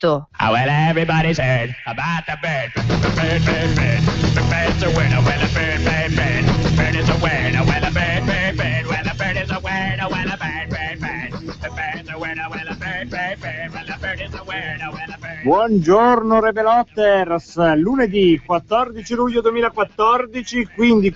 Rebelotto. Oh, well, everybody's heard about the bird. The bird, bird, bird. The bird's a word. Oh, well, a bird, bird, bird. The bird is a word. Oh, well, a bird, bird, bird. Well, a bird is a word. Oh, well, a bird, bird, bird. The bird's a word. Oh, well, a bird, bird, bird. Well, a bird is a word. Oh, well, a bird. Buongiorno Rebelotters, lunedì 14 luglio 2014, quindi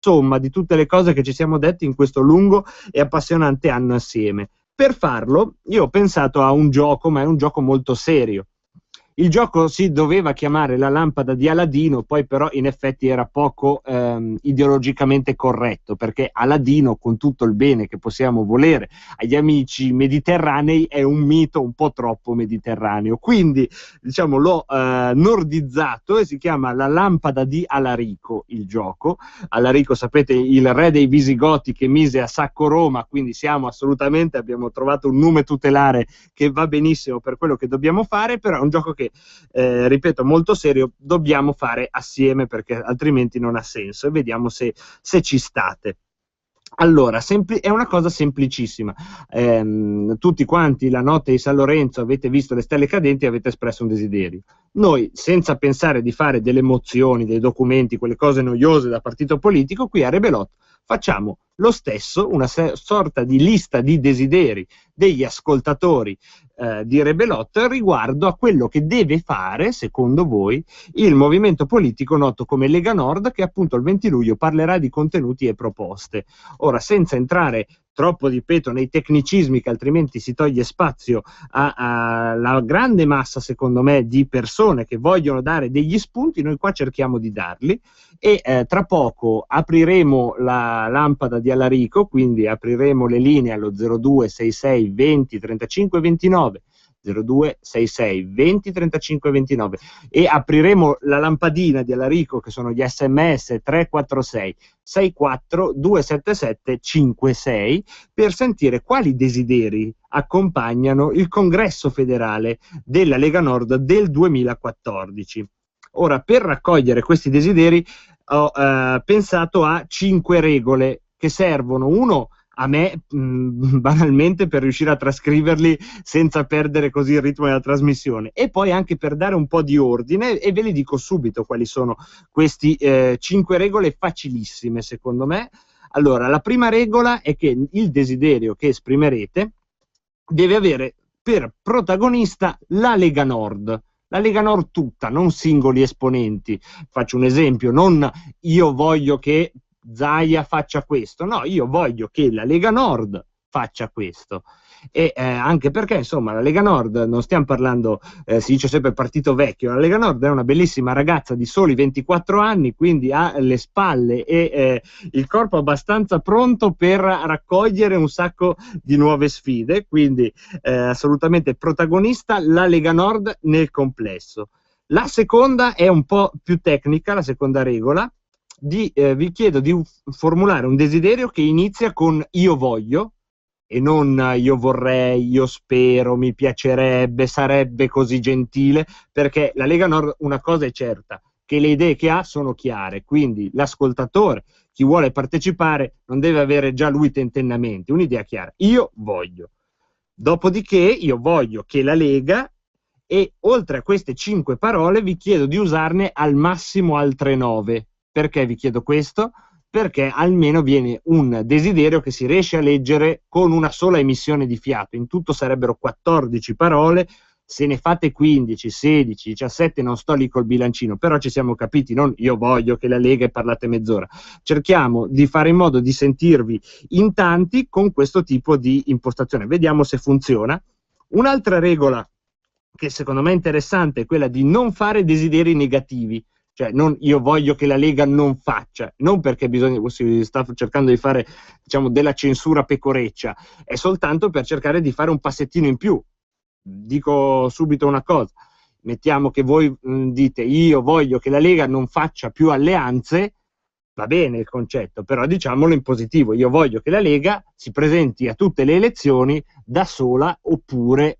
insomma di tutte le cose che ci siamo detti in questo lungo e appassionante anno assieme. Per farlo io ho pensato a un gioco, ma è un gioco molto serio. Il gioco si doveva chiamare La lampada di Aladino, poi però in effetti era poco ideologicamente corretto, perché Aladino, con tutto il bene che possiamo volere agli amici mediterranei, è un mito un po' troppo mediterraneo. Quindi diciamo l'ho nordizzato e si chiama La lampada di Alarico il gioco. Alarico, sapete, il re dei Visigoti che mise a sacco Roma, quindi abbiamo trovato un nume tutelare che va benissimo per quello che dobbiamo fare, però è un gioco che ripeto, molto serio, dobbiamo fare assieme perché altrimenti non ha senso, e vediamo se ci state. Allora, è una cosa semplicissima. Tutti quanti la notte di San Lorenzo avete visto le stelle cadenti e avete espresso un desiderio. Noi, senza pensare di fare delle mozioni, dei documenti, quelle cose noiose da partito politico, qui a Rebelot facciamo lo stesso, una sorta di lista di desideri degli ascoltatori di Rebelot riguardo a quello che deve fare, secondo voi, il movimento politico noto come Lega Nord, che appunto il 20 luglio parlerà di contenuti e proposte. Ora, senza entrare troppo, ripeto, nei tecnicismi, che altrimenti si toglie spazio alla grande massa, secondo me, di persone che vogliono dare degli spunti, noi qua cerchiamo di darli, e tra poco apriremo la lampada di Alarico, quindi apriremo le linee allo 0266 20 35 29, 0266 20 35 29, e apriremo la lampadina di Alarico, che sono gli SMS 346 64 277 56, per sentire quali desideri accompagnano il congresso federale della Lega Nord del 2014. Ora, per raccogliere questi desideri ho pensato a 5 regole che servono, uno, a me banalmente per riuscire a trascriverli senza perdere così il ritmo della trasmissione, e poi anche per dare un po' di ordine, e ve li dico subito quali sono questi 5 regole facilissime secondo me. Allora, la prima regola è che il desiderio che esprimerete deve avere per protagonista la Lega Nord. La Lega Nord tutta, non singoli esponenti. Faccio un esempio, non io voglio che Zaia faccia questo, no, io voglio che la Lega Nord faccia questo. E anche perché, insomma, la Lega Nord, non stiamo parlando, si dice sempre partito vecchio, la Lega Nord è una bellissima ragazza di soli 24 anni, quindi ha le spalle e il corpo abbastanza pronto per raccogliere un sacco di nuove sfide, quindi assolutamente protagonista la Lega Nord nel complesso. La seconda è un po' più tecnica, la seconda regola. Vi chiedo di formulare un desiderio che inizia con io voglio, e non io vorrei, io spero, mi piacerebbe, sarebbe così gentile, perché la Lega Nord una cosa è certa, che le idee che ha sono chiare, quindi l'ascoltatore, chi vuole partecipare, non deve avere già lui tentennamenti, un'idea chiara, io voglio. Dopodiché io voglio che la Lega, e oltre a queste 5 parole vi chiedo di usarne al massimo altre 9. Perché vi chiedo questo? Perché almeno viene un desiderio che si riesce a leggere con una sola emissione di fiato. In tutto sarebbero 14 parole, se ne fate 15, 16, 17, non sto lì col bilancino, però ci siamo capiti, non io voglio che la Lega e parlate mezz'ora. Cerchiamo di fare in modo di sentirvi in tanti con questo tipo di impostazione. Vediamo se funziona. Un'altra regola che secondo me è interessante è quella di non fare desideri negativi. Cioè, non io voglio che la Lega non faccia, non perché si sta cercando di fare, diciamo, della censura pecoreccia, è soltanto per cercare di fare un passettino in più. Dico subito una cosa, mettiamo che voi dite io voglio che la Lega non faccia più alleanze, va bene il concetto, però diciamolo in positivo, io voglio che la Lega si presenti a tutte le elezioni da sola, oppure,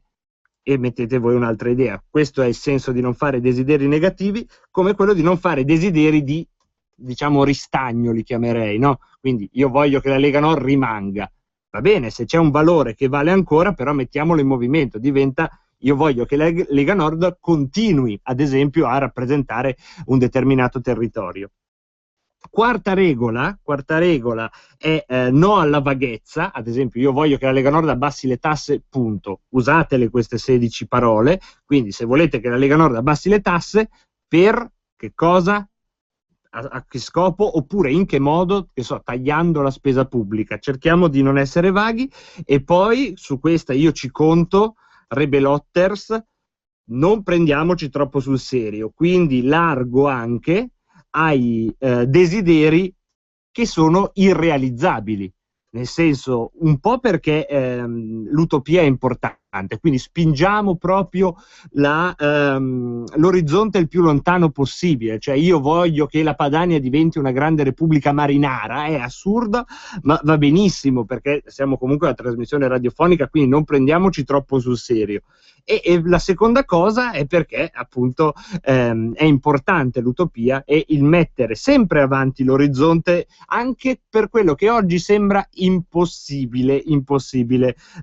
e mettete voi un'altra idea. Questo è il senso di non fare desideri negativi, come quello di non fare desideri di, diciamo, ristagno, li chiamerei, no? Quindi io voglio che la Lega Nord rimanga. Va bene, se c'è un valore che vale ancora, però mettiamolo in movimento, diventa io voglio che la Lega Nord continui, ad esempio, a rappresentare un determinato territorio. Quarta regola è no alla vaghezza. Ad esempio, io voglio che la Lega Nord abbassi le tasse, punto. Usatele queste 16 parole, quindi se volete che la Lega Nord abbassi le tasse, per che cosa? A che scopo? Oppure in che modo? Che so, tagliando la spesa pubblica. Cerchiamo di non essere vaghi, e poi su questa io ci conto, Rebelotters, non prendiamoci troppo sul serio, quindi largo anche ai desideri che sono irrealizzabili, nel senso, un po' perché l'utopia è importante, quindi spingiamo proprio l'orizzonte il più lontano possibile, cioè io voglio che la Padania diventi una grande repubblica marinara, è assurda, ma va benissimo perché siamo comunque una trasmissione radiofonica, quindi non prendiamoci troppo sul serio. E la seconda cosa è perché appunto è importante l'utopia e il mettere sempre avanti l'orizzonte anche per quello che oggi sembra impossibile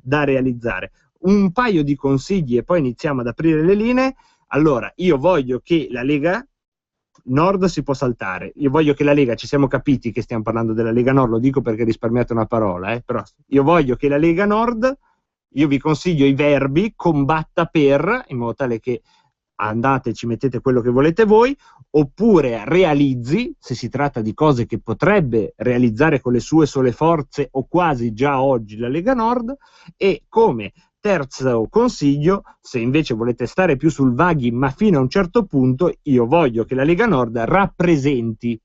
da realizzare. Un paio di consigli e poi iniziamo ad aprire le linee. Allora, io voglio che la Lega Nord si può saltare, io voglio che la Lega, ci siamo capiti che stiamo parlando della Lega Nord, lo dico perché risparmiate una parola, però io voglio che la Lega Nord, io vi consiglio i verbi, combatta per, in modo tale che andate e ci mettete quello che volete voi, oppure realizzi, se si tratta di cose che potrebbe realizzare con le sue sole forze o quasi già oggi la Lega Nord, e come terzo consiglio, se invece volete stare più sul vaghi ma fino a un certo punto, io voglio che la Lega Nord rappresenti.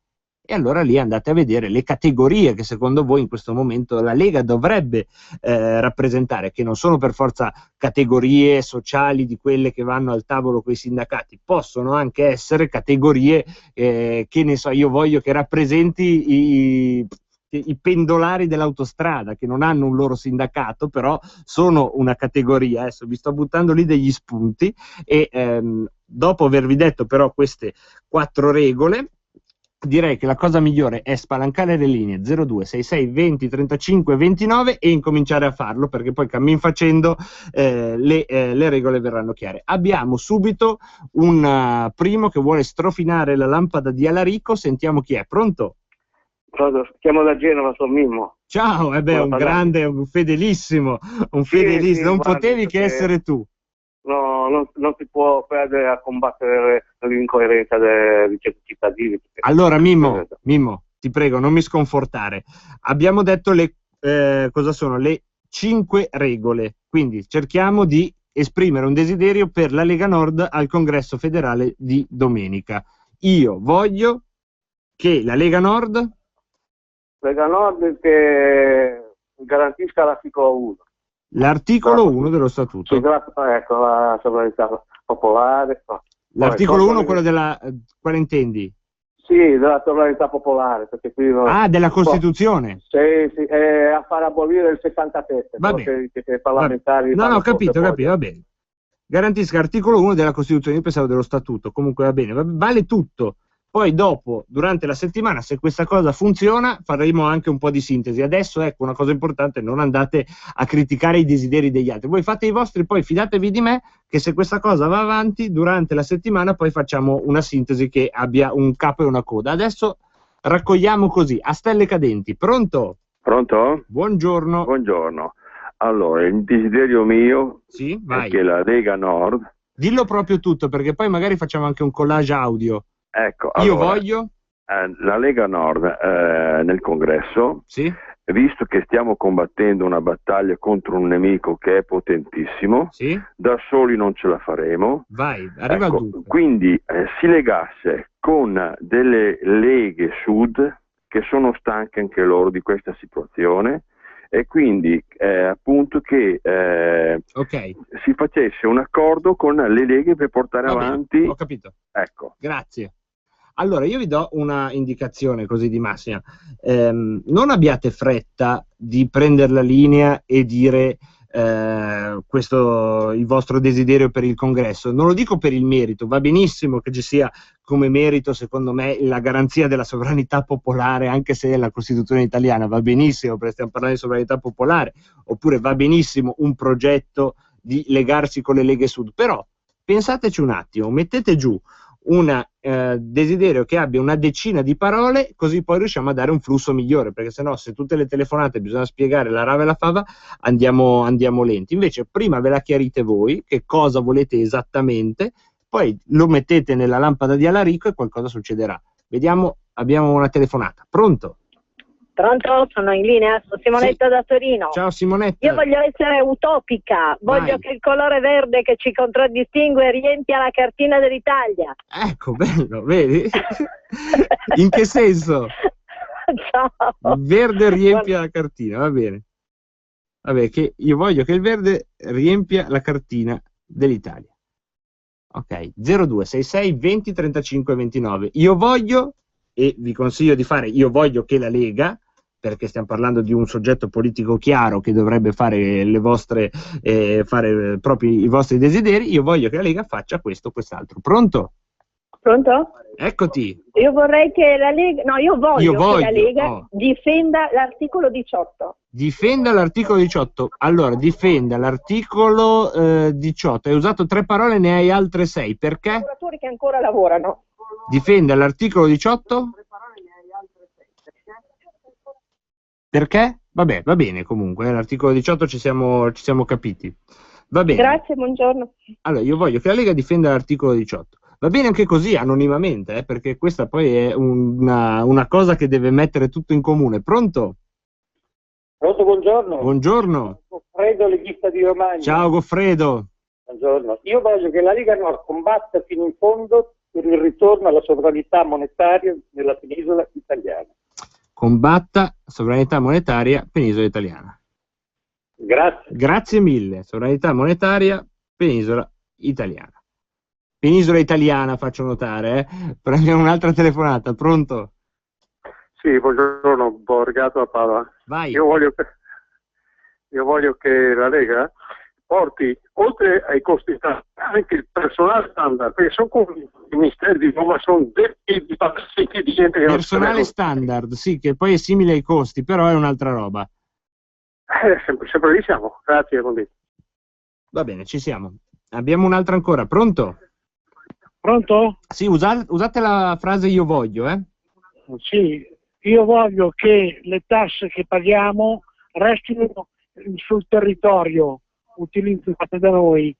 E allora lì andate a vedere le categorie che secondo voi in questo momento la Lega dovrebbe rappresentare, che non sono per forza categorie sociali di quelle che vanno al tavolo con i sindacati, possono anche essere categorie che ne so, io voglio che rappresenti i pendolari dell'autostrada, che non hanno un loro sindacato, però sono una categoria. Adesso vi sto buttando lì degli spunti e dopo avervi detto però queste 4 regole, direi che la cosa migliore è spalancare le linee 02 66 20 35 29 e incominciare a farlo, perché poi cammin facendo le regole verranno chiare. Abbiamo subito un primo che vuole strofinare la lampada di Alarico, sentiamo chi è. Pronto? Chiamo da Genova, sono Mimmo. Ciao, un grande, un fedelissimo, sì, non guarda, potevi che essere tu. No, non si può perdere a combattere l'incoerenza dei cittadini. Allora, Mimmo, ti prego, non mi sconfortare. Abbiamo detto cosa sono le 5 regole, quindi cerchiamo di esprimere un desiderio per la Lega Nord al Congresso federale di domenica. Io voglio che la Lega Nord che garantisca l'articolo 1. L'articolo 1 dello Statuto. Ecco, la sovranità popolare. L'articolo 1, quello della... quale intendi? Sì, della sovranità popolare. Perché qui della Costituzione? Sì, a far abolire il 67. Va bene. Che i parlamentari... No, capito, va bene. Garantisca l'articolo 1 della Costituzione, io pensavo dello Statuto, comunque va bene, vale tutto. Poi dopo, durante la settimana, se questa cosa funziona, faremo anche un po' di sintesi. Adesso, ecco, una cosa importante, non andate a criticare i desideri degli altri. Voi fate i vostri, poi fidatevi di me, che se questa cosa va avanti, durante la settimana poi facciamo una sintesi che abbia un capo e una coda. Adesso raccogliamo così, a stelle cadenti. Pronto? Pronto? Buongiorno. Buongiorno. Allora, il desiderio mio vai. È che la Lega Nord... Dillo proprio tutto, perché poi magari facciamo anche un collage audio. Ecco, io allora, voglio la Lega Nord nel Congresso, visto che stiamo combattendo una battaglia contro un nemico che è potentissimo, da soli non ce la faremo. Vai, arriva al dunque. Quindi si legasse con delle leghe sud che sono stanche anche loro di questa situazione, e quindi appunto che si facesse un accordo con le leghe per portare avanti. Ho capito. Ecco. Grazie. Allora, io vi do una indicazione così di massima. Non abbiate fretta di prendere la linea e dire questo il vostro desiderio per il Congresso. Non lo dico per il merito, va benissimo che ci sia come merito, secondo me, la garanzia della sovranità popolare, anche se è la Costituzione italiana, va benissimo, perché stiamo parlando di sovranità popolare, oppure va benissimo un progetto di legarsi con le leghe sud, però pensateci un attimo, mettete giù un desiderio che abbia una decina di parole, così poi riusciamo a dare un flusso migliore, perché sennò se tutte le telefonate bisogna spiegare la rava e la fava, andiamo lenti. Invece prima ve la chiarite voi che cosa volete esattamente, poi lo mettete nella lampada di Alarico e qualcosa succederà. Vediamo, abbiamo una telefonata. Pronto? Pronto? Sono in linea? Sono Simonetta da Torino. Ciao Simonetta. Io voglio essere utopica, voglio che il colore verde che ci contraddistingue riempia la cartina dell'Italia. Ecco, bello, vedi? In che senso? Ciao. Il verde riempia la cartina, va bene. Vabbè, che io voglio che il verde riempia la cartina dell'Italia. Ok, 0266 20 35 29. Io voglio, e vi consiglio di fare, io voglio che la Lega, perché stiamo parlando di un soggetto politico chiaro che dovrebbe fare le vostre, fare proprio i vostri desideri, io voglio che la Lega faccia questo o quest'altro. Pronto? Pronto? Eccoti. Io vorrei che la Lega, no, io voglio che la Lega difenda l'articolo 18. Difenda l'articolo 18. Allora, difenda l'articolo 18. Hai usato 3 parole, ne hai altre 6. Perché? Lavoratori che ancora lavorano. Difenda l'articolo 18. Perché? Vabbè, va bene comunque, l'articolo 18 ci siamo capiti. Va bene. Grazie, buongiorno. Allora, io voglio che la Lega difenda l'articolo 18. Va bene anche così, anonimamente, perché questa poi è una cosa che deve mettere tutto in comune. Pronto? Pronto, buongiorno. Buongiorno. Goffredo, leghista di Romagna. Ciao Goffredo. Buongiorno. Io voglio che la Lega Nord combatta fino in fondo per il ritorno alla sovranità monetaria nella penisola italiana. Combatta sovranità monetaria penisola italiana. Grazie. Grazie mille. Sovranità monetaria penisola italiana. Penisola italiana, faccio notare, Prendiamo un'altra telefonata. Pronto? Sì, buongiorno, Borgato a Padova. Vai. Io voglio che la Lega porti, oltre ai costi anche il personale standard, perché sono come i ministeri di Roma, sono di pazienti di gente che personale standard, sì, che poi è simile ai costi, però è un'altra roba. Sempre lì siamo, grazie. Va bene, ci siamo. Abbiamo un'altra ancora, pronto? Pronto? Sì, usate la frase io voglio, Sì, io voglio che le tasse che paghiamo restino sul territorio, utilizzate da noi.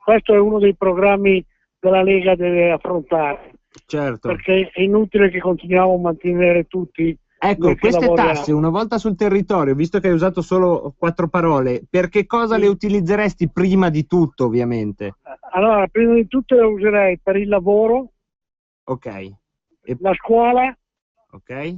Questo è uno dei programmi che la Lega deve affrontare. Certo. Perché è inutile che continuiamo a mantenere tutti. Ecco, queste tasse, una volta sul territorio, visto che hai usato solo 4 parole, per che cosa le utilizzeresti prima di tutto, ovviamente? Allora, prima di tutto le userei per il lavoro, ok, la scuola, ok,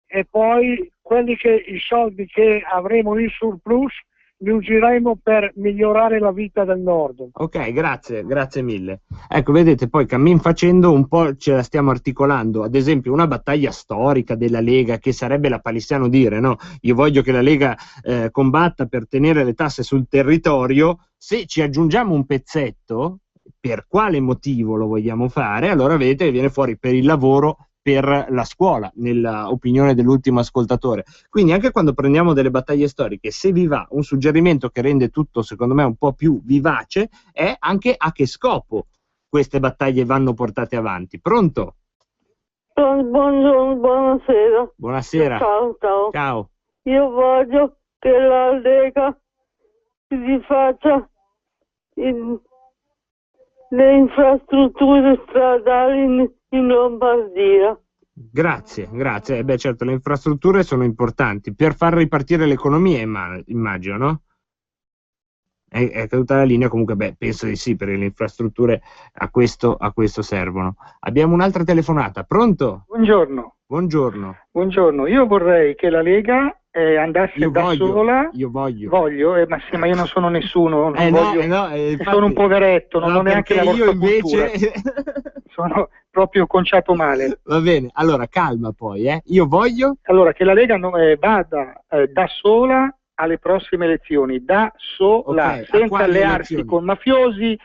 e poi i soldi che avremo in surplus li useremo per migliorare la vita del nord. Ok, grazie mille. Ecco, vedete, poi cammin facendo un po' ce la stiamo articolando. Ad esempio, una battaglia storica della Lega, che sarebbe la palissiano dire, no? Io voglio che la Lega combatta per tenere le tasse sul territorio. Se ci aggiungiamo un pezzetto, per quale motivo lo vogliamo fare? Allora vedete che viene fuori per il lavoro, per la scuola, nella opinione dell'ultimo ascoltatore. Quindi anche quando prendiamo delle battaglie storiche, se vi va, un suggerimento che rende tutto, secondo me, un po' più vivace, è anche a che scopo queste battaglie vanno portate avanti. Pronto? Buongiorno, buonasera. Buonasera. Ciao. Ciao. Io voglio che la Lega si faccia le infrastrutture stradali in Lombardia. Grazie. Beh, certo, le infrastrutture sono importanti per far ripartire l'economia, immagino, no? È caduta la linea, comunque, penso di sì, perché le infrastrutture a questo servono. Abbiamo un'altra telefonata. Pronto? Buongiorno. Io vorrei che la Lega andasse sola. Io voglio. Ma io non sono nessuno, infatti, sono un poveretto, non ho neanche la vostra cultura. Sono proprio conciato male. Va bene, allora calma poi, Io voglio. Allora, che la Lega vada da sola alle prossime elezioni, da sola, Okay, senza allearsi con mafiosi,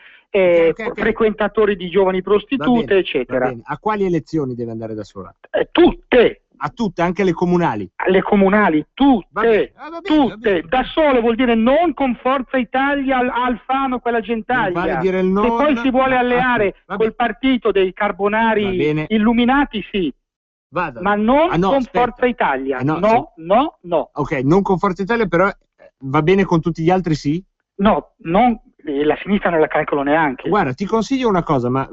frequentatori di giovani prostitute, eccetera. Va bene. A quali elezioni deve andare da sola? Tutte! A tutte, anche le comunali? Alle comunali, tutte! Va bene. Da sole vuol dire non con Forza Italia, Alfano, quella Gentaglia. Vale dire il non... Se poi si vuole alleare col partito dei carbonari illuminati, sì. Ma non con Forza Italia. No. Ok, non con Forza Italia, però va bene con tutti gli altri, sì? No, la sinistra non la calcolo neanche. Guarda, ti consiglio una cosa, ma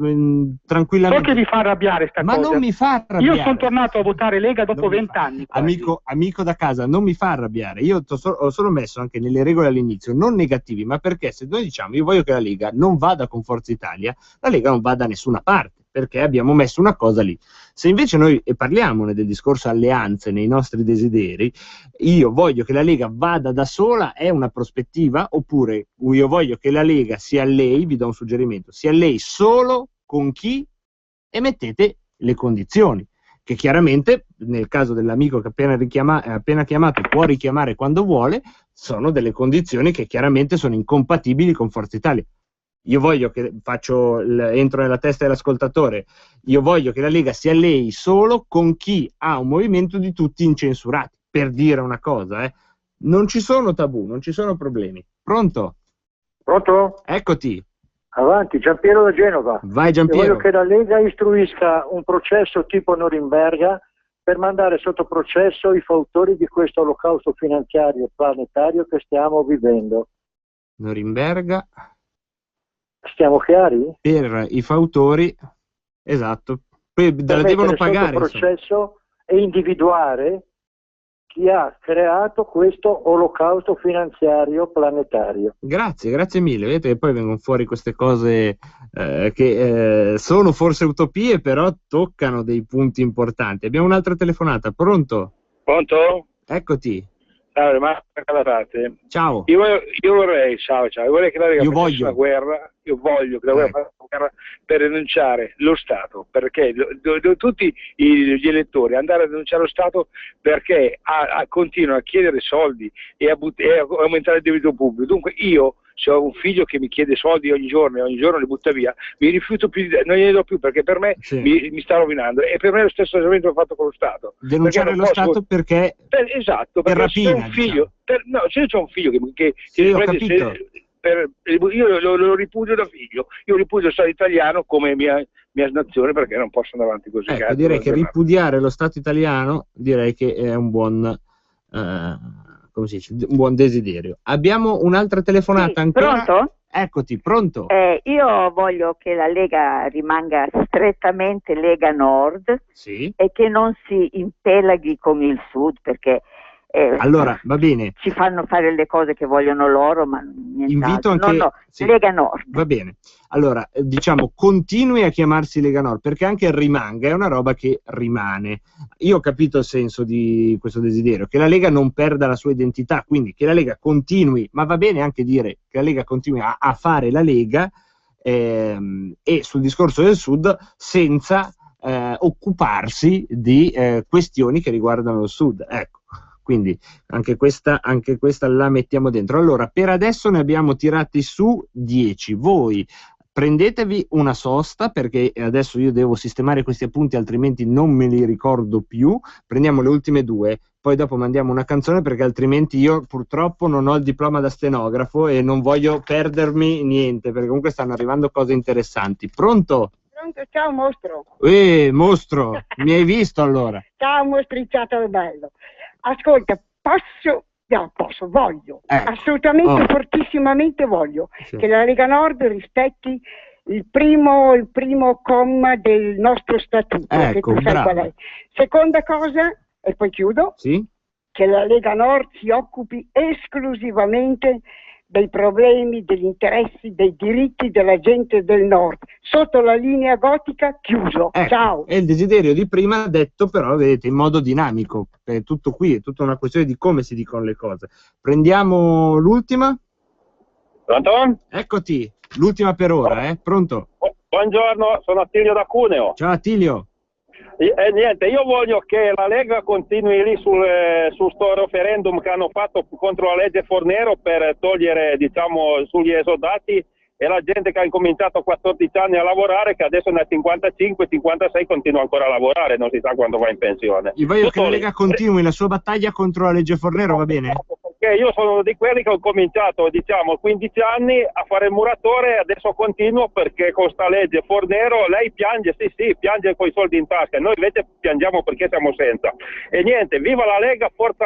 tranquillamente. So che vi fa arrabbiare sta cosa. Ma non mi fa arrabbiare. Io sono tornato a votare Lega dopo 20 anni. Amico da casa, non mi fa arrabbiare. Io ho solo messo anche nelle regole all'inizio, non negativi, ma perché se noi diciamo io voglio che la Lega non vada con Forza Italia, la Lega non va da nessuna parte. perché abbiamo messo una cosa lì. Se invece noi parliamo del discorso alleanze nei nostri desideri, io voglio che la Lega vada da sola, è una prospettiva, oppure io voglio che la Lega sia lei, vi do un suggerimento, sia lei solo con chi, e mettete le condizioni, che chiaramente nel caso dell'amico che appena chiamato può richiamare quando vuole, sono delle condizioni che chiaramente sono incompatibili con Forza Italia. Io voglio che entro nella testa dell'ascoltatore, io voglio che la Lega sia lei solo con chi ha un movimento di tutti incensurati, per dire una cosa, non ci sono tabù, non ci sono problemi. Pronto? Pronto? Eccoti. Avanti, Giampiero da Genova. Vai Giampiero. Io voglio che la Lega istruisca un processo tipo Norimberga per mandare sotto processo i fautori di questo olocausto finanziario planetario che stiamo vivendo. Norimberga. Stiamo chiari? Per i fautori, esatto. Poi la devono pagare. Sotto processo e individuare chi ha creato questo olocausto finanziario planetario. Grazie mille. Vedete che poi vengono fuori queste cose che sono forse utopie, però toccano dei punti importanti. Abbiamo un'altra telefonata. Pronto? Pronto? Eccoti. Ciao, Mario Calafate. Ciao. Io vorrei che la Lega facesse una guerra. Io voglio che la Lega faccia una guerra per denunciare lo Stato, perché tutti gli elettori andare a denunciare lo Stato perché continuano a chiedere soldi e a aumentare il debito pubblico. Dunque io, se ho un figlio che mi chiede soldi ogni giorno li butta via, mi rifiuto non glieli do più, perché per me mi sta rovinando, e per me è lo stesso ragionamento che ho fatto con lo Stato. Denunciare lo Stato perché esatto, perché rapina, se ho un figlio, se c'è un figlio che ho capito. Io lo ripudio da figlio, io ripudio lo Stato italiano come mia nazione, perché non posso andare avanti così. Ecco, direi che ripudiare lo Stato italiano, direi che è un buon come si dice, un buon desiderio. Abbiamo un'altra telefonata ancora. Pronto? Eccoti, pronto? Io voglio che la Lega rimanga strettamente Lega Nord, e che non si impelaghi con il Sud, perché allora va bene, ci fanno fare le cose che vogliono loro, ma invito anche Lega Nord. Va bene, allora diciamo continui a chiamarsi Lega Nord, perché anche rimanga è una roba che rimane. Io ho capito il senso di questo desiderio, che la Lega non perda la sua identità, quindi che la Lega continui, ma va bene anche dire che la Lega continui a fare la Lega, e sul discorso del Sud senza occuparsi di questioni che riguardano il Sud, ecco. Quindi anche questa la mettiamo dentro. Allora, per adesso ne abbiamo tirati su 10. Voi prendetevi una sosta, perché adesso io devo sistemare questi appunti, altrimenti non me li ricordo più. Prendiamo le ultime 2, poi dopo mandiamo una canzone, perché altrimenti io purtroppo non ho il diploma da stenografo e non voglio perdermi niente, perché comunque stanno arrivando cose interessanti. Pronto? Pronto, ciao mostro. Mostro, mi hai visto allora? Ciao mostriciato bello. Ascolta, voglio, assolutamente, fortissimamente voglio che la Lega Nord rispetti il primo comma del nostro statuto, che tu sai qual è. Seconda cosa, e poi chiudo, che la Lega Nord si occupi esclusivamente dei problemi, degli interessi, dei diritti della gente del Nord, sotto la linea gotica, chiuso. Ciao. È il desiderio di prima detto, però vedete, in modo dinamico, è tutto qui, è tutta una questione di come si dicono le cose. Prendiamo l'ultima. Pronto? Eccoti, l'ultima per ora, pronto? Buongiorno, sono Attilio da Cuneo. Ciao Attilio. Niente, io voglio che la Lega continui lì su sto referendum che hanno fatto contro la legge Fornero, per togliere, diciamo, sugli esodati e la gente che ha incominciato a 14 anni a lavorare, che adesso nel 55-56 continua ancora a lavorare, non si sa quando va in pensione. Io voglio che la Lega continui la sua battaglia contro la legge Fornero, va bene? Perché io sono di quelli che ho cominciato, diciamo, 15 anni a fare il muratore, e adesso continuo perché con sta legge Fornero lei piange, sì, piange con i soldi in tasca, noi invece piangiamo perché siamo senza. E niente, viva la Lega, forza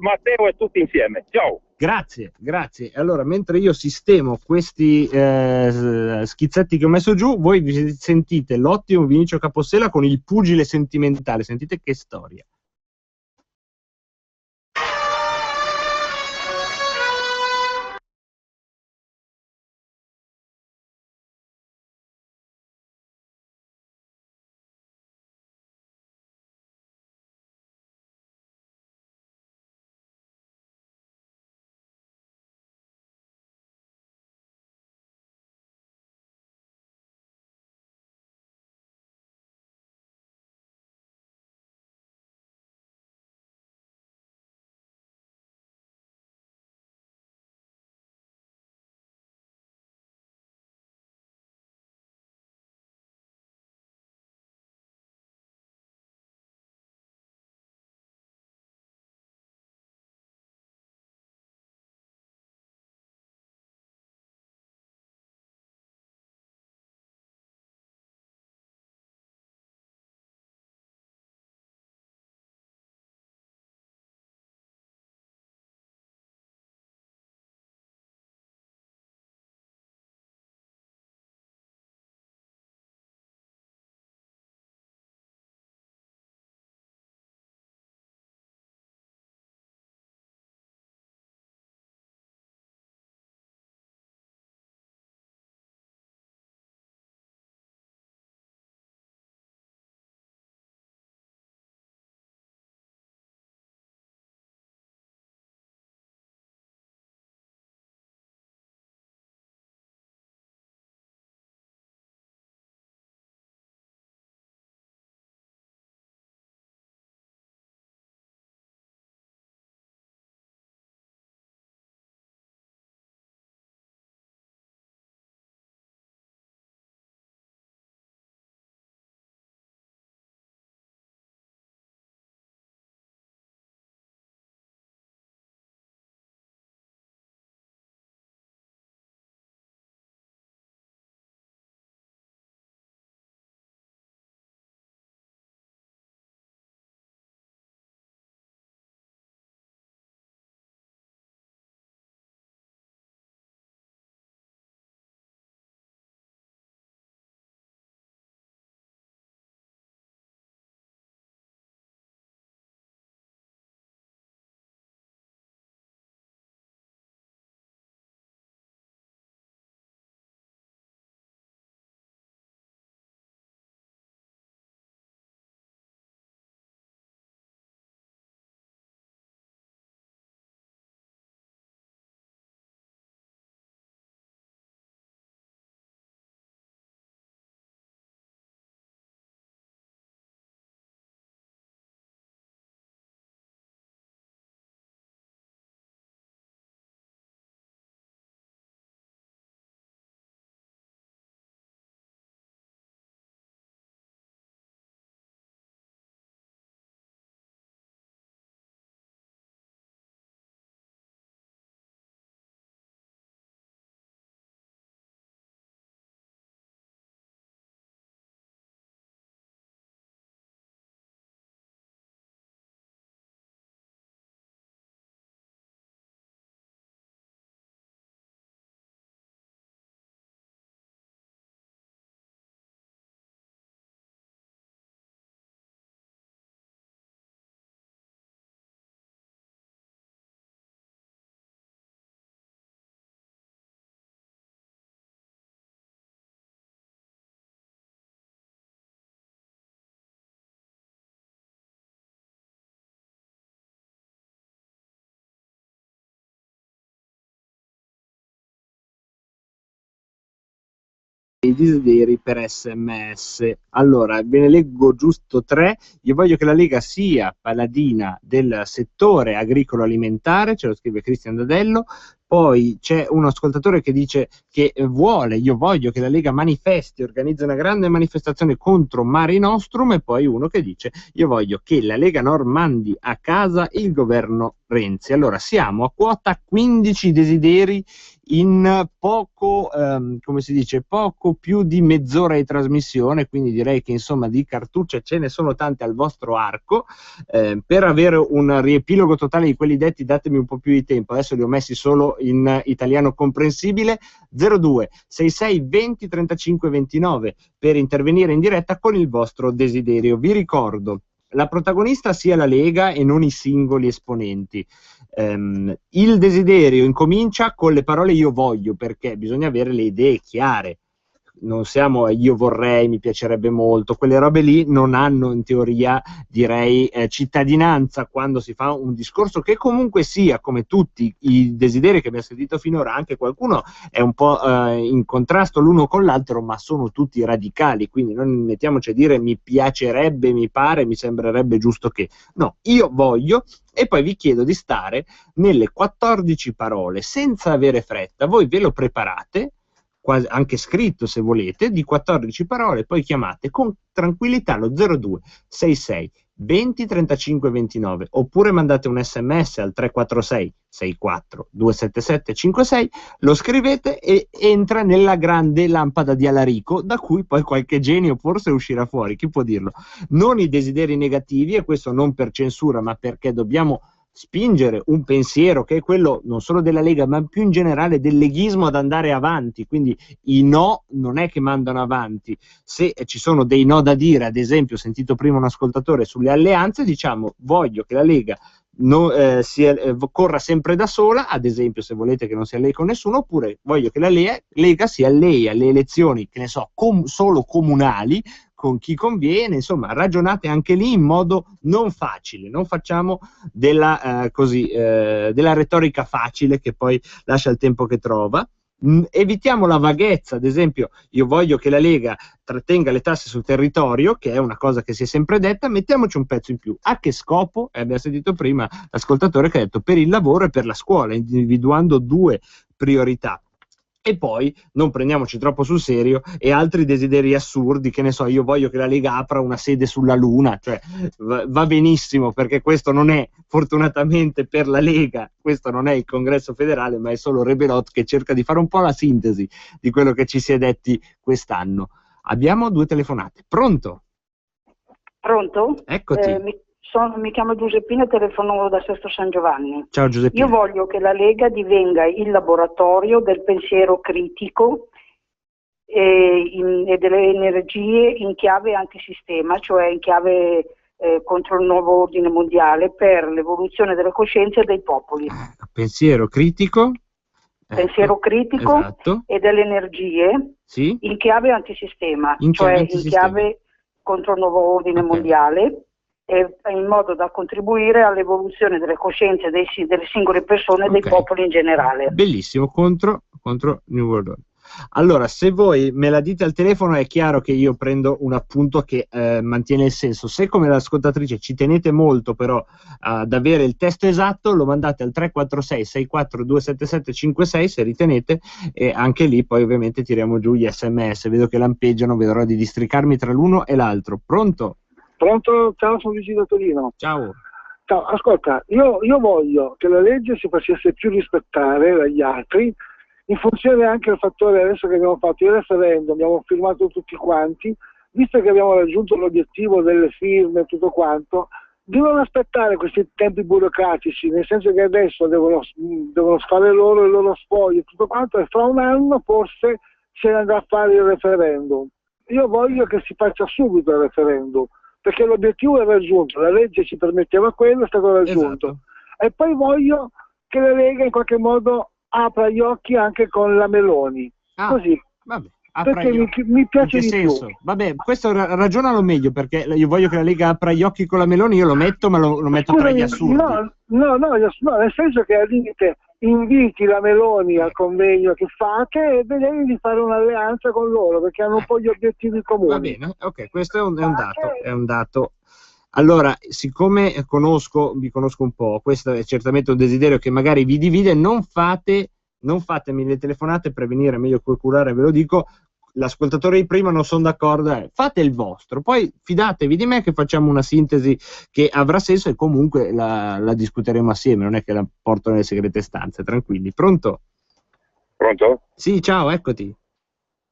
Matteo e tutti insieme. Ciao. Grazie. Allora, mentre io sistemo questi schizzetti che ho messo giù, voi vi sentite l'ottimo Vinicio Capossela con Il pugile sentimentale. Sentite che storia. i desideri per SMS. Allora, ve ne leggo giusto 3. Io voglio che la Lega sia paladina del settore agricolo alimentare, ce lo scrive Cristian Dadello. Poi c'è un ascoltatore che dice che io voglio che la Lega manifesti, organizza una grande manifestazione contro Mare Nostrum, e poi uno che dice io voglio che la Lega Nord mandi a casa il governo Renzi. Allora siamo a quota 15 desideri in poco più di mezz'ora di trasmissione, quindi direi che insomma di cartucce ce ne sono tante al vostro arco. Per avere un riepilogo totale di quelli detti datemi un po' più di tempo, adesso li ho messi solo in italiano comprensibile. 02 66 20 35 29 per intervenire in diretta con il vostro desiderio. Vi ricordo, la protagonista sia la Lega e non i singoli esponenti. Il desiderio incomincia con le parole io voglio, perché bisogna avere le idee chiare. Non siamo io vorrei, mi piacerebbe molto, quelle robe lì non hanno in teoria, direi, cittadinanza quando si fa un discorso che comunque sia, come tutti i desideri che abbiamo sentito finora, anche qualcuno è un po' in contrasto l'uno con l'altro, ma sono tutti radicali, quindi non mettiamoci a dire mi piacerebbe, mi pare, mi sembrerebbe giusto che. No, io voglio, e poi vi chiedo di stare nelle 14 parole senza avere fretta. Voi ve lo preparate, quasi, anche scritto se volete, di 14 parole, poi chiamate con tranquillità lo 02 66 20 35 29, oppure mandate un SMS al 346 64 277 56, lo scrivete e entra nella grande lampada di Alarico, da cui poi qualche genio forse uscirà fuori, chi può dirlo. Non i desideri negativi, e questo non per censura, ma perché dobbiamo spingere un pensiero che è quello non solo della Lega ma più in generale del leghismo ad andare avanti, quindi i no non è che mandano avanti. Se ci sono dei no da dire, ad esempio ho sentito prima un ascoltatore sulle alleanze, diciamo voglio che la Lega corra sempre da sola, ad esempio se volete che non si allei con nessuno, oppure voglio che la Lega si allei alle elezioni, che ne so, solo comunali, con chi conviene. Insomma, ragionate anche lì in modo non facile, non facciamo della retorica facile che poi lascia il tempo che trova. Evitiamo la vaghezza, ad esempio io voglio che la Lega trattenga le tasse sul territorio, che è una cosa che si è sempre detta, mettiamoci un pezzo in più. A che scopo? Abbiamo sentito prima l'ascoltatore che ha detto per il lavoro e per la scuola, individuando 2 priorità. E poi non prendiamoci troppo sul serio e altri desideri assurdi, che ne so, io voglio che la Lega apra una sede sulla Luna, cioè va benissimo, perché questo non è, fortunatamente per la Lega, questo non è il Congresso federale, ma è solo Rebelot che cerca di fare un po' la sintesi di quello che ci si è detti quest'anno. Abbiamo 2 telefonate. Pronto? Pronto? Eccoti. Mi chiamo Giuseppina e telefono da Sesto San Giovanni. Ciao Giuseppina. Io voglio che la Lega divenga il laboratorio del pensiero critico e delle energie in chiave antisistema, cioè in chiave contro il nuovo ordine mondiale, per l'evoluzione delle coscienze dei popoli. Pensiero critico. Esatto. E delle energie, sì? In chiave antisistema, in chiave contro il nuovo ordine mondiale, in modo da contribuire all'evoluzione delle coscienze delle singole persone e dei popoli in generale. Bellissimo, contro New World Order. Allora, se voi me la dite al telefono è chiaro che io prendo un appunto che mantiene il senso. Se come l'ascoltatrice ci tenete molto però ad avere il testo esatto, lo mandate al 346 64 277 56 se ritenete, e anche lì poi ovviamente tiriamo giù gli SMS. Vedo che lampeggiano, vedrò di districarmi tra l'uno e l'altro. Pronto? Pronto? Ciao, sono Luigi da Torino. Ciao. Ciao, ascolta, io voglio che la legge si facesse più rispettare dagli altri, in funzione anche del fattore adesso che abbiamo fatto il referendum, abbiamo firmato tutti quanti, visto che abbiamo raggiunto l'obiettivo delle firme e tutto quanto, di non aspettare questi tempi burocratici, nel senso che adesso devono fare loro il loro sfoglio e tutto quanto, e fra un anno forse se ne andrà a fare il referendum. Io voglio che si faccia subito il referendum, perché l'obiettivo è raggiunto, la legge ci permetteva quello, è stato raggiunto. Esatto. E poi voglio che la Lega in qualche modo apra gli occhi anche con la Meloni, così, vabbè, perché mi piace di più. Vabbè, questo ragionalo meglio, perché io voglio che la Lega apra gli occhi con la Meloni, io lo metto, ma lo metto tra gli assurdi. No, nel senso che al limite inviti la Meloni al convegno che fate e vedete di fare un'alleanza con loro, perché hanno un po' gli obiettivi comuni. Va bene, ok, questo è un dato. Allora, siccome vi conosco un po', questo è certamente un desiderio che magari vi divide, non fatemi le telefonate per venire meglio curare, ve lo dico. L'ascoltatore di prima non sono d'accordo, fate il vostro, poi fidatevi di me che facciamo una sintesi che avrà senso e comunque la discuteremo assieme, non è che la porto nelle segrete stanze, tranquilli. Pronto? Pronto? Sì, ciao, eccoti.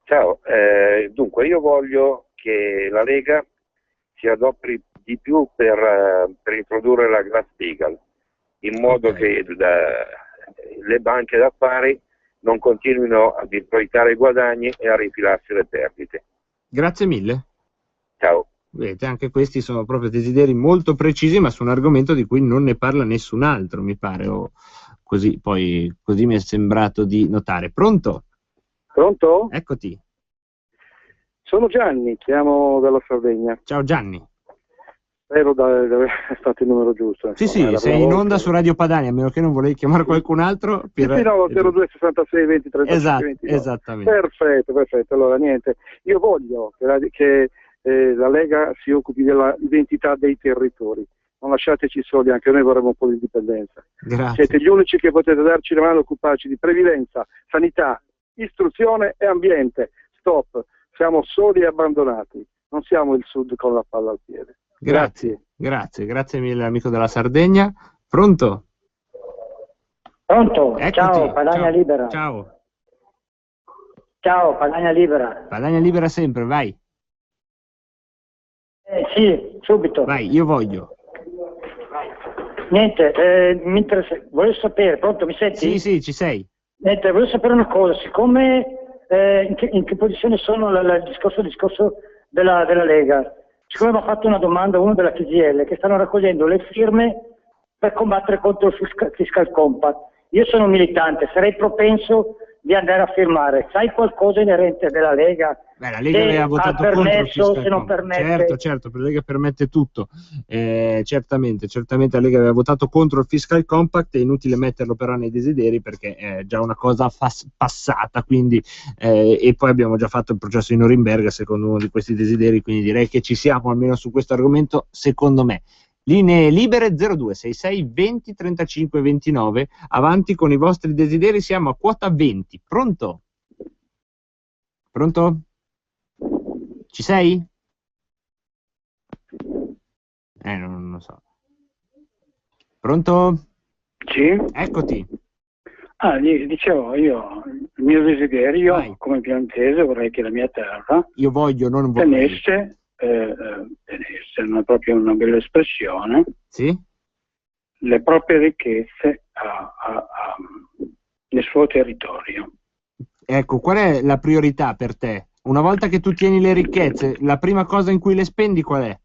Ciao, dunque io voglio che la Lega si adoperi di più per introdurre la Glass-Steagall, in modo che le banche d'affari non continuino ad introitare i guadagni e a rifilarsi le perdite. Grazie mille. Ciao. Vedete, anche questi sono proprio desideri molto precisi, ma su un argomento di cui non ne parla nessun altro, mi pare, o così mi è sembrato di notare. Pronto? Pronto? Eccoti. Sono Gianni, chiamo dalla Sardegna. Ciao Gianni. Spero di aver fatto il numero giusto. Sì, sei in onda su Radio Padania, a meno che non volevi chiamare qualcun altro. Sì, no, 02 66 20 35 29. Esattamente. Perfetto. Allora, niente, io voglio che la Lega si occupi dell'identità dei territori. Non lasciateci soli, anche noi vorremmo un po' di indipendenza. Grazie. Siete gli unici che potete darci la mano a occuparci di previdenza, sanità, istruzione e ambiente. Stop, siamo soli e abbandonati. Non siamo il Sud con la palla al piede. Grazie mille amico della Sardegna. Pronto? Pronto? Eccoti. Ciao, Padania Libera. Ciao, Padania Libera. Padania Libera sempre, vai. Sì, subito. Vai, io voglio. Niente, mi interessa, volevo sapere, pronto, mi senti? Sì, ci sei. Niente, volevo sapere una cosa, siccome in che posizione sono il discorso della Lega? Siccome mi ha fatto una domanda uno della CGIL che stanno raccogliendo le firme per combattere contro il Fiscal Compact. Io sono militante, sarei propenso di andare a firmare. Sai qualcosa inerente della Lega? La Lega aveva votato contro il Fiscal Compact. Certo, la Lega permette tutto. Certamente la Lega aveva votato contro il Fiscal Compact, è inutile metterlo però nei desideri perché è già una cosa passata, quindi e poi abbiamo già fatto il processo di Norimberga secondo uno di questi desideri, quindi direi che ci siamo almeno su questo argomento, secondo me. Linee libere 02 66 20 35 29, avanti con i vostri desideri, siamo a quota 20. Pronto? Ci sei? Non lo so. Pronto? Sì? Eccoti. Dicevo, io, il mio desiderio, come piemontese, vorrei che la mia terra tenesse, non è proprio una bella espressione, sì? Le proprie ricchezze nel suo territorio. Ecco, qual è la priorità per te? Una volta che tu tieni le ricchezze, la prima cosa in cui le spendi qual è?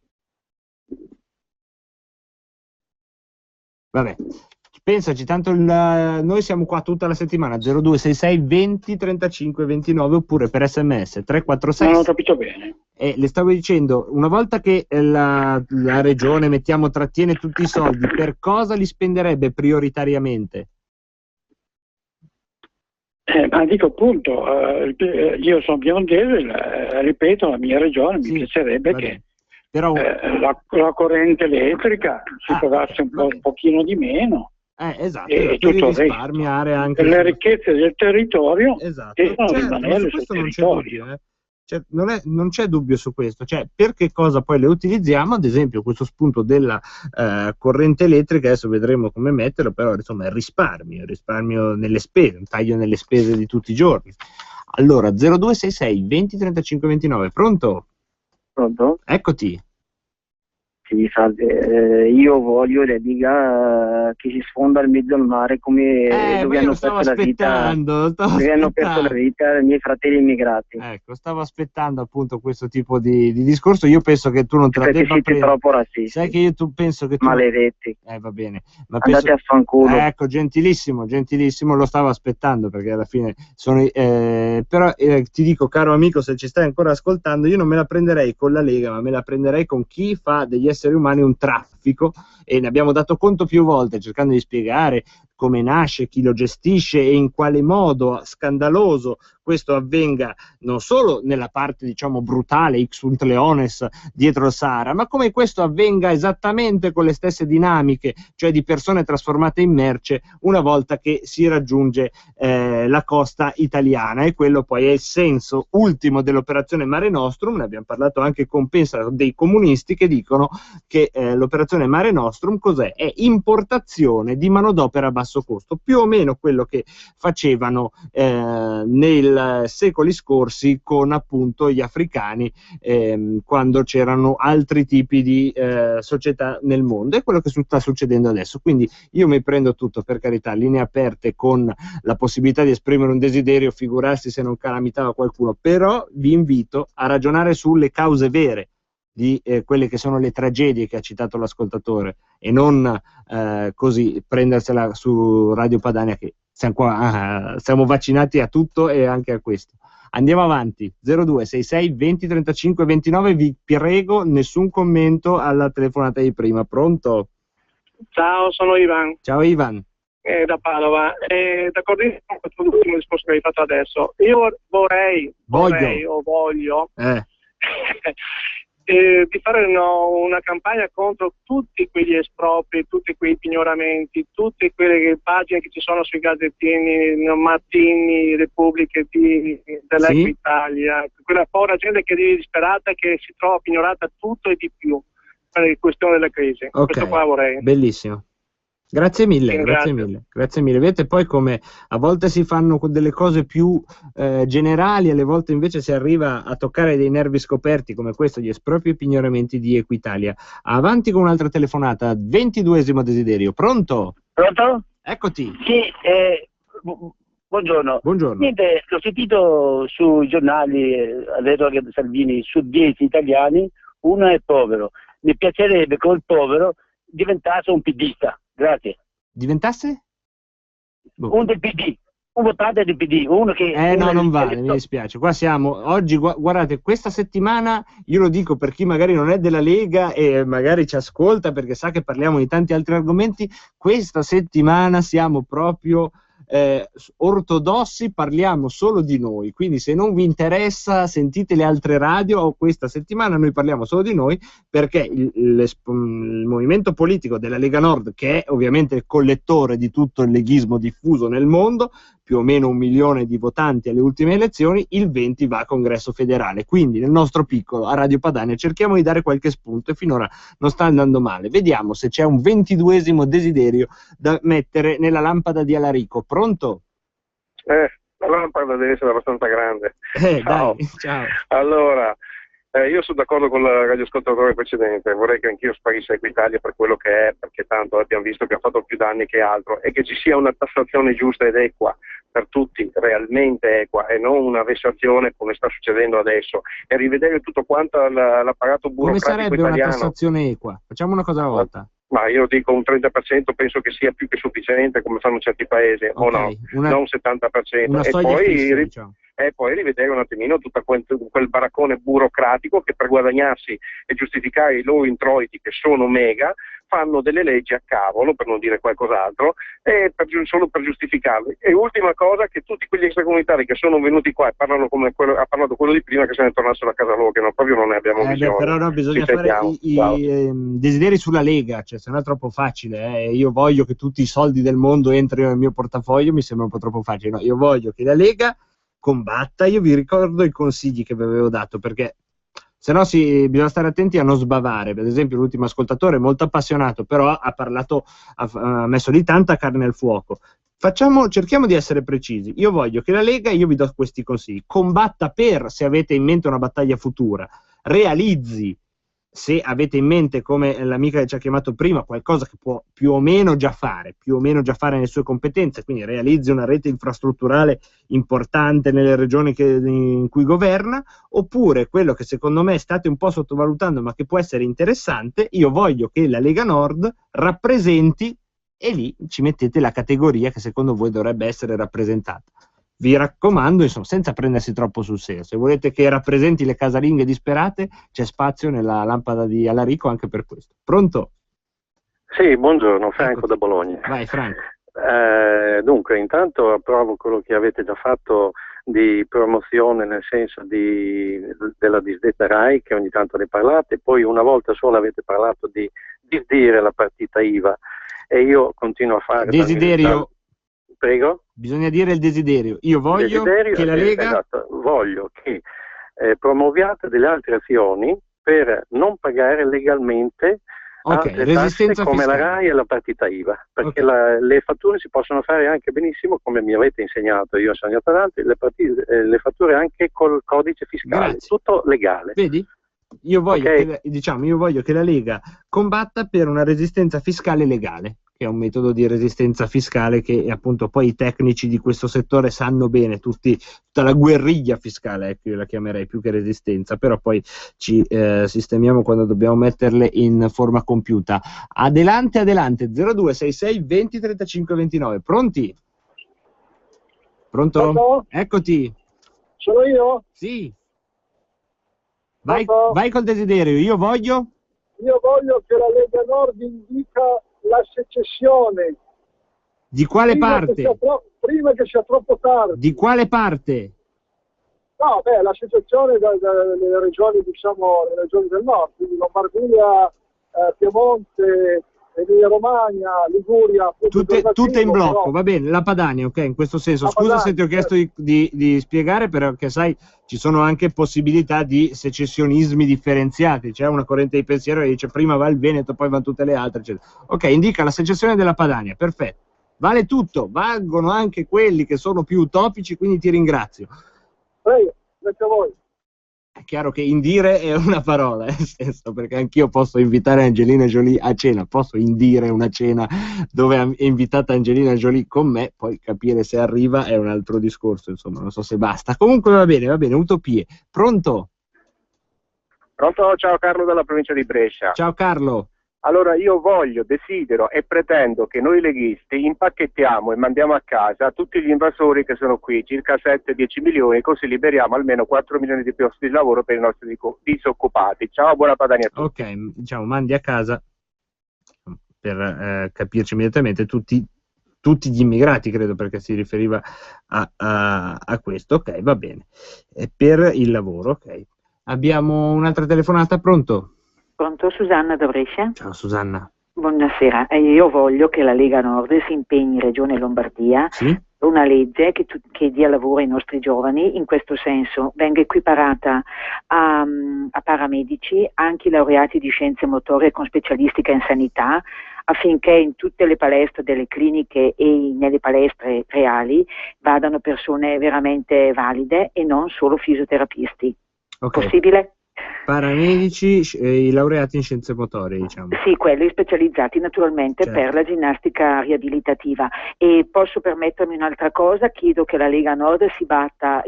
Vabbè, pensaci, tanto noi siamo qua tutta la settimana, 0266 20 35 29, oppure per SMS 346. Non ho capito bene. Le stavo dicendo, una volta che la regione, trattiene tutti i soldi, per cosa li spenderebbe prioritariamente? Ma dico appunto, io sono piemontese, ripeto, la mia regione mi piacerebbe che però la corrente elettrica si pagasse un pochino di meno. Esatto, e tutto risparmiare anche le ricchezze del territorio. Esatto, rimanere su questo sul non c'è territorio. dubbio, non c'è dubbio su questo, per che cosa poi le utilizziamo, ad esempio questo spunto della corrente elettrica, adesso vedremo come metterlo, però insomma è risparmio nelle spese, un taglio nelle spese di tutti i giorni. Allora 0266 20 35 29, pronto? Eccoti. Sì, salve. Io voglio la Lega che si sfonda in mezzo al mare come dove hanno perso la vita i miei fratelli immigrati. Ecco, stavo aspettando appunto questo tipo di discorso. Io penso che tu non te la debba prendere. Troppo razzisti. Sai che penso che tu... Maledetti. Va bene. Ma andate a fanculo. Ecco, gentilissimo, lo stavo aspettando perché alla fine sono... però ti dico, caro amico, se ci stai ancora ascoltando, io non me la prenderei con la Lega, ma me la prenderei con chi fa degli esseri umani un traffico, e ne abbiamo dato conto più volte cercando di spiegare come nasce, chi lo gestisce e in quale modo scandaloso questo avvenga, non solo nella parte diciamo brutale, Ixunt Leones dietro il Sahara, ma come questo avvenga esattamente con le stesse dinamiche, cioè di persone trasformate in merce una volta che si raggiunge la costa italiana. E quello poi è il senso ultimo dell'operazione Mare Nostrum. Ne abbiamo parlato anche con Pensa dei comunisti, che dicono che l'operazione Mare Nostrum cos'è? È importazione di manodopera a basso costo, più o meno quello che facevano nei secoli scorsi con appunto gli africani, quando c'erano altri tipi di società nel mondo. È quello che sta succedendo adesso. Quindi io mi prendo tutto, per carità, linee aperte con la possibilità di esprimere un desiderio, figurarsi se non calamitava qualcuno, però vi invito a ragionare sulle cause vere di quelle che sono le tragedie che ha citato l'ascoltatore, e non così prendersela su Radio Padania, che siamo vaccinati a tutto e anche a questo. Andiamo avanti. 0266 20 35 29. Vi prego, nessun commento alla telefonata di prima. Pronto? Ciao, sono Ivan. Ciao Ivan. Da Padova. D'accordissimo con questo ultimo discorso che hai fatto adesso. Io voglio di fare una campagna contro tutti quegli espropri, tutti quei pignoramenti, tutte quelle pagine che ci sono sui gazzettini, mattini, repubbliche dell'Eco Italia, quella povera gente che è disperata, che si trova pignorata tutto e di più per la questione della crisi. Okay. Questo qua vorrei. Bellissimo. Grazie mille. Vedete poi come a volte si fanno delle cose più generali, alle volte invece si arriva a toccare dei nervi scoperti come questo, gli espropri e pignoramenti di Equitalia. Avanti con un'altra telefonata, 22esimo desiderio. Pronto? Pronto? Eccoti. Sì, buongiorno. Buongiorno. Niente, l'ho sentito sui giornali, adesso che Salvini, su 10 italiani, uno è povero. Mi piacerebbe che il povero diventasse un pidista. Grazie. Diventasse? Un del PD, un votante del PD, uno che... No, non vale, mi dispiace. Qua siamo, oggi, guardate, questa settimana, io lo dico per chi magari non è della Lega e magari ci ascolta perché sa che parliamo di tanti altri argomenti, questa settimana siamo proprio ortodossi, parliamo solo di noi, quindi se non vi interessa sentite le altre radio, o questa settimana noi parliamo solo di noi, perché il movimento politico della Lega Nord, che è ovviamente il collettore di tutto il leghismo diffuso nel mondo, più o meno 1 milione di votanti alle ultime elezioni, il 20 va a congresso federale. Quindi nel nostro piccolo a Radio Padania cerchiamo di dare qualche spunto e finora non sta andando male. Vediamo se c'è un 22esimo desiderio da mettere nella lampada di Alarico. Pronto? La lampada deve essere abbastanza grande. Ciao. Dai, ciao. Allora, io sono d'accordo con il radioascoltatore precedente, vorrei che anch'io sparisse Equitalia per quello che è, perché tanto abbiamo visto che ha fatto più danni che altro, e che ci sia una tassazione giusta ed equa per tutti, realmente equa, e non una vessazione come sta succedendo adesso, e rivedere tutto quanto l'apparato burocratico italiano. Come sarebbe una tassazione equa? Facciamo una cosa alla volta. Ma io dico un 30%, penso che sia più che sufficiente, come fanno certi paesi, o no, non un 70%. Una soglia fissa, diciamo. E poi rivedere un attimino tutto quel baraccone burocratico che per guadagnarsi e giustificare i loro introiti, che sono mega, fanno delle leggi a cavolo, per non dire qualcos'altro, e solo per giustificarli. E ultima cosa, che tutti quegli extracomunitari che sono venuti qua e parlano come ha parlato quello di prima, che se ne tornassero a casa loro, che proprio non ne abbiamo visione. Però no, bisogna fare i desideri sulla Lega, cioè se no è troppo facile. Io voglio che tutti i soldi del mondo entrino nel mio portafoglio, mi sembra un po' troppo facile. No, io voglio che la Lega combatta. Io vi ricordo i consigli che vi avevo dato, perché se no bisogna stare attenti a non sbavare. Per esempio l'ultimo ascoltatore è molto appassionato, però ha messo di tanta carne al fuoco. Cerchiamo di essere precisi. Io voglio che la Lega, io vi do questi consigli, combatta se avete in mente una battaglia futura, realizzi, se avete in mente, come l'amica che ci ha chiamato prima, qualcosa che può più o meno già fare nelle sue competenze, quindi realizzi una rete infrastrutturale importante nelle regioni in cui governa, oppure quello che secondo me state un po' sottovalutando ma che può essere interessante, io voglio che la Lega Nord rappresenti, e lì ci mettete la categoria che secondo voi dovrebbe essere rappresentata. Vi raccomando, insomma, senza prendersi troppo sul serio, se volete che rappresenti le casalinghe disperate, c'è spazio nella lampada di Alarico anche per questo. Pronto? Sì, buongiorno, Franco da Bologna. Vai Franco. Dunque, intanto approvo quello che avete già fatto di promozione, nel senso della disdetta RAI, che ogni tanto ne parlate, poi una volta sola avete parlato di disdire la partita IVA e io continuo a fare... Desiderio. Prego? Bisogna dire il desiderio. Io voglio che la Lega... Esatto, voglio che promuoviate delle altre azioni per non pagare legalmente altre tasse come la RAI e la partita IVA, perché le fatture si possono fare anche benissimo, come mi avete insegnato, io ho insegnato ad altri, le fatture anche col codice fiscale, tutto legale. Vedi? Io voglio, io voglio che la Lega combatta per una resistenza fiscale legale, che è un metodo di resistenza fiscale che appunto poi i tecnici di questo settore sanno bene, tutta la guerriglia fiscale, ecco, io la chiamerei più che resistenza, però poi ci sistemiamo quando dobbiamo metterle in forma compiuta. Adelante, 0266 20 35 29. Pronti? Pronto? Pronto? Eccoti. Sono io? Sì. Vai col desiderio. Io voglio che la Lega Nord indica la secessione. Di quale parte? Prima che sia troppo tardi. Di quale parte? No, la secessione delle regioni, diciamo, le regioni del nord, quindi Lombardia, Piemonte, Emilia Romagna, Liguria, tutte in blocco, va bene, la Padania, ok, in questo senso. Scusa se ti ho chiesto di spiegare, perché sai, ci sono anche possibilità di secessionismi differenziati, c'è una corrente di pensiero che dice prima va il Veneto, poi vanno tutte le altre, eccetera. Ok, indica la secessione della Padania, perfetto. Vale tutto, valgono anche quelli che sono più utopici, quindi ti ringrazio. Prego, grazie a voi. È chiaro che indire è una parola, nel senso, perché anch'io posso invitare Angelina Jolie a cena, posso indire una cena dove è invitata Angelina Jolie con me, poi capire se arriva è un altro discorso, insomma, non so se basta. Comunque va bene, utopie. Pronto? Pronto, ciao Carlo dalla provincia di Brescia. Ciao Carlo. Allora io desidero e pretendo che noi leghisti impacchettiamo e mandiamo a casa tutti gli invasori che sono qui, circa 7-10 milioni, così liberiamo almeno 4 milioni di posti di lavoro per i nostri disoccupati. Ciao, buona Padania a tutti. Ok, diciamo mandi a casa, per capirci immediatamente, tutti gli immigrati, credo, perché si riferiva a questo. Ok, va bene. Per il lavoro, ok. Abbiamo un'altra telefonata, pronto? Pronto, Susanna da Brescia. Ciao Susanna. Buonasera, io voglio che la Lega Nord si impegni in Regione Lombardia una legge che dia lavoro ai nostri giovani, in questo senso venga equiparata a paramedici anche i laureati di scienze motorie con specialistica in sanità, affinché in tutte le palestre delle cliniche e nelle palestre reali vadano persone veramente valide e non solo fisioterapisti. Okay. Possibile? Paramedici, i laureati in scienze motorie, diciamo. Sì, quelli specializzati naturalmente per la ginnastica riabilitativa. E posso permettermi un'altra cosa, chiedo che la Lega Nord si batta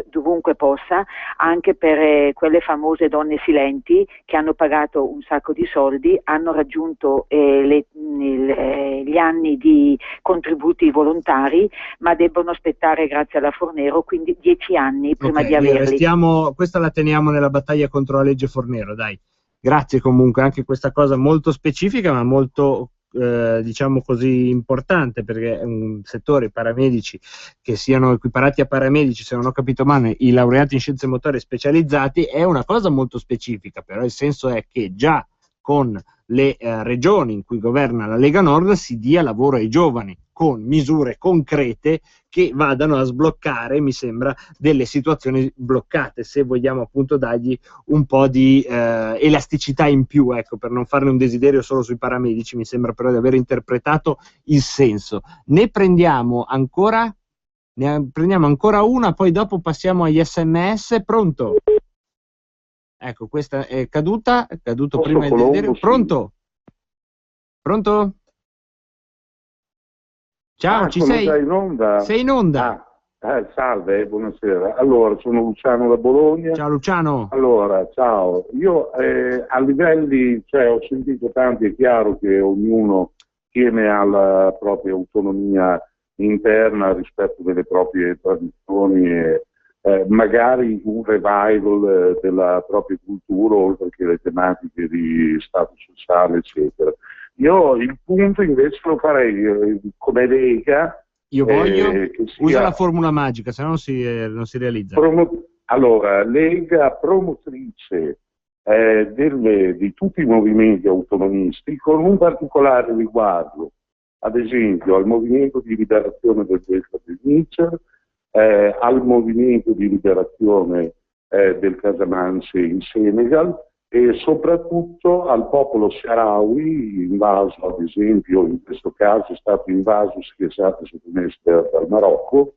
dovunque possa, anche per quelle famose donne silenti che hanno pagato un sacco di soldi, hanno raggiunto gli anni di contributi volontari, ma debbono aspettare, grazie alla Fornero, quindi 10 anni prima di averli. Questa la teniamo nella battaglia contro la legge Fornero, dai. Grazie comunque, anche questa cosa molto specifica, ma molto diciamo così importante, perché è un settore, i paramedici, che siano equiparati a paramedici, se non ho capito male, i laureati in scienze motorie specializzati, è una cosa molto specifica, però il senso è che già con le regioni in cui governa la Lega Nord si dia lavoro ai giovani, con misure concrete che vadano a sbloccare, mi sembra, delle situazioni bloccate, se vogliamo appunto dargli un po' di elasticità in più, ecco, per non farne un desiderio solo sui paramedici. Mi sembra però di aver interpretato il senso. Ne prendiamo ancora una, poi dopo passiamo agli SMS. Pronto? Ecco, questa è caduta, è caduto prima il desiderio. Pronto? Pronto? Ciao, ci sei? Sei in onda? Sei in onda. Salve, buonasera. Allora, sono Luciano da Bologna. Ciao Luciano. Allora, ciao. Io a livelli, ho sentito tanti, è chiaro che ognuno tiene alla propria autonomia interna rispetto delle proprie tradizioni e magari un revival della propria cultura, oltre che le tematiche di stato sociale, eccetera. Io il punto invece lo farei come Lega. Io voglio, usa la formula magica, se no non si realizza. Allora, Lega promotrice di tutti i movimenti autonomisti, con un particolare riguardo, ad esempio, al movimento di liberazione del Delta del Niger, al movimento di liberazione del Casamance in Senegal, e soprattutto al popolo saharawi invaso, ad esempio, in questo caso è stato invaso, schiacciato sottomesso dal Marocco,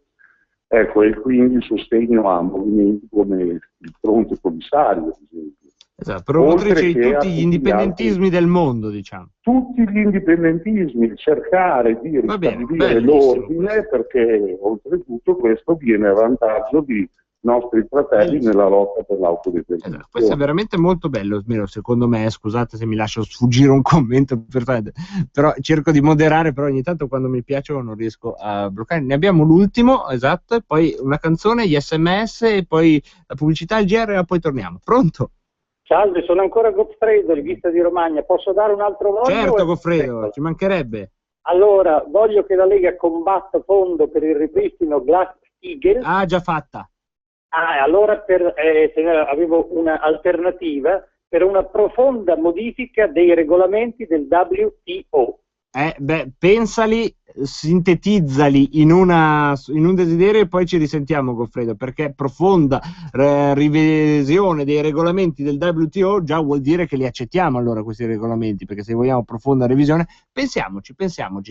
ecco, e quindi sostegno a movimenti come il Fronte Polisario, ad esempio. Esatto, promotrice di tutti gli indipendentismi del mondo, diciamo. Tutti gli indipendentismi, cercare di ristabilire l'ordine, perché oltretutto questo viene a vantaggio di nostri fratelli nella lotta per l'autodeterminazione. Esatto, questo è veramente molto bello, secondo me, scusate se mi lascio sfuggire un commento, però cerco di moderare, però ogni tanto quando mi piacciono non riesco a bloccare. Ne abbiamo l'ultimo, esatto, e poi una canzone, gli SMS, e poi la pubblicità, il GR, e poi torniamo. Pronto? Salve, sono ancora Goffredo, rivista di Romagna. Posso dare un altro voglio? Certo, Goffredo, ci mancherebbe. Allora, voglio che la Lega combatta fondo per il ripristino Glass-Steagall. Ah, già fatta. Allora avevo un'alternativa per una profonda modifica dei regolamenti del WTO. Pensali, sintetizzali in un desiderio e poi ci risentiamo, Goffredo, perché profonda revisione dei regolamenti del WTO già vuol dire che li accettiamo allora questi regolamenti, perché se vogliamo profonda revisione pensiamoci,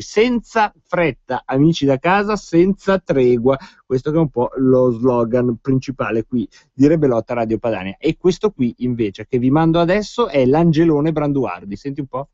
senza fretta, amici da casa, senza tregua, questo che è un po' lo slogan principale qui di Rebellotta Radio Padania. E questo qui invece che vi mando adesso è l'Angelone Branduardi, senti un po'.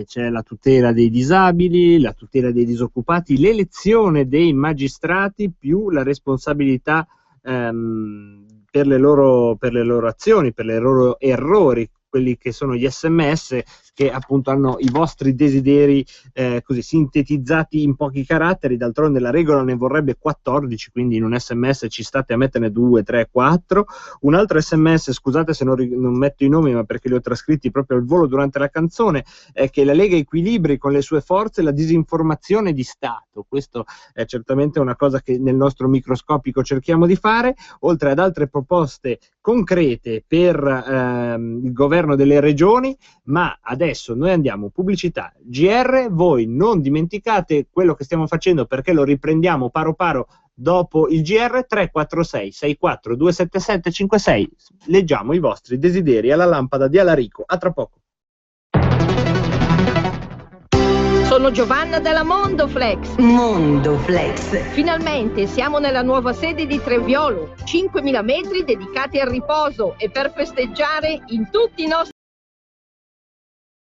c'è la tutela dei disabili, la tutela dei disoccupati, l'elezione dei magistrati più la responsabilità per le loro azioni, per i loro errori, quelli che sono gli SMS, che appunto hanno i vostri desideri così sintetizzati in pochi caratteri. D'altronde la regola ne vorrebbe 14, quindi in un SMS ci state a metterne 2, 3, 4. Un altro SMS, scusate se non metto i nomi, ma perché li ho trascritti proprio al volo durante la canzone, è che la Lega equilibri con le sue forze la disinformazione di Stato. Questo è certamente una cosa che nel nostro microscopico cerchiamo di fare, oltre ad altre proposte concrete per il governo delle regioni. Ma adesso noi andiamo pubblicità, GR, voi non dimenticate quello che stiamo facendo, perché lo riprendiamo paro paro dopo il GR. 346 64 277 56, leggiamo i vostri desideri alla lampada di Alarico. A tra poco. Sono Giovanna della Mondoflex. Mondoflex. Finalmente siamo nella nuova sede di Treviolo, 5.000 metri dedicati al riposo e per festeggiare in tutti i nostri